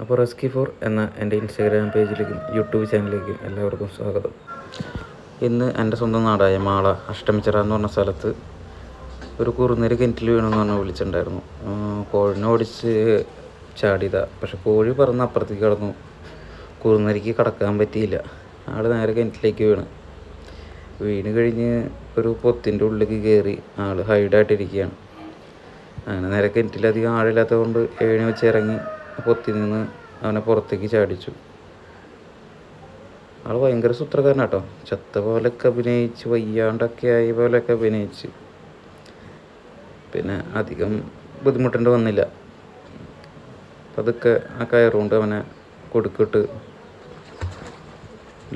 അപ്പോൾ rescue four എന്ന എൻ്റെ ഇൻസ്റ്റാഗ്രാം പേജിലേക്കും യൂട്യൂബ് ചാനലിലേക്കും എല്ലാവർക്കും സ്വാഗതം. ഇന്ന് എൻ്റെ സ്വന്തം നാടായ മാള അഷ്ടമിച്ചിറ എന്ന് പറഞ്ഞ സ്ഥലത്ത് ഒരു കുറുനരി കിണറ്റിൽ വീണെന്ന് പറഞ്ഞ് വിളിച്ചിട്ടുണ്ടായിരുന്നു. കോഴിനെ ഓടിച്ച് ചാടിയതാ. പക്ഷെ കോഴി പറന്ന് അപ്പുറത്തേക്ക് കടന്നു. കുറുനരിക്ക് കടക്കാൻ പറ്റിയില്ല. ആൾ നേരെ കിണറ്റിലേക്ക് വീണ് കഴിഞ്ഞ് ഒരു പൊത്തിൻ്റെ ഉള്ളിലേക്ക് കയറി ആൾ ഹൈഡായിട്ടിരിക്കുകയാണ്. അങ്ങനെ നേരെ കിണറ്റിലധികം ആഴില്ലാത്തത് കൊണ്ട് ഏണി വെച്ച് ഇറങ്ങി പൊത്തിൽ നിന്ന് അവനെ പുറത്തേക്ക് ചാടിച്ചു. ആൾ ഭയങ്കര സൂത്രക്കാരനാട്ടോ. ചത്ത പോലെയൊക്കെ അഭിനയിച്ച്, വയ്യാണ്ടൊക്കെ ആയ പോലെയൊക്കെ അഭിനയിച്ച്. പിന്നെ അധികം ബുദ്ധിമുട്ടേണ്ടി വന്നില്ല. പതുക്കെ ആ കയറുകൊണ്ട് അവനെ കൊടുക്കിട്ട്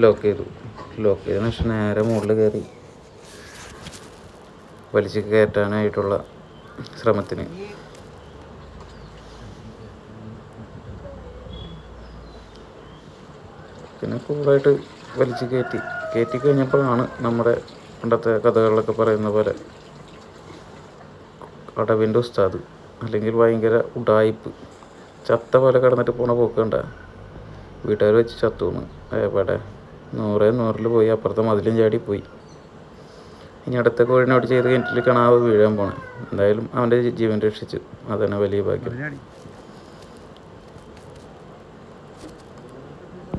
ലോക്ക് ചെയ്തതിനു ശേഷം നേരെ മുകളിൽ കയറി വലിച്ച് കയറ്റാനായിട്ടുള്ള ശ്രമത്തിന് പിന്നെ കൂളായിട്ട് വലിച്ച് കയറ്റി കഴിഞ്ഞപ്പോഴാണ് നമ്മുടെ പണ്ടത്തെ കഥകളിലൊക്കെ പറയുന്ന പോലെ അടവിൻ്റെ ഉസ്താദ്, അല്ലെങ്കിൽ ഭയങ്കര ഉഡായിപ്പ്, ചത്ത പോലെ കിടന്നിട്ട് പോണ പോക്ക് കണ്ട. വീട്ടുകാർ വെച്ച് ചത്തുന്ന് എവിടെ 100 പോയി, അപ്പുറത്തെ മതിലും ചാടി പോയി. ഇനി അടുത്ത കോഴിനോട് ചെയ്ത് കിണറ്റിൽ കിണാവ് വീഴാൻ പോണേ. എന്തായാലും അവൻ്റെ ജീവൻ രക്ഷിച്ചു. അതന്നെ വലിയ ഭാഗ്യം.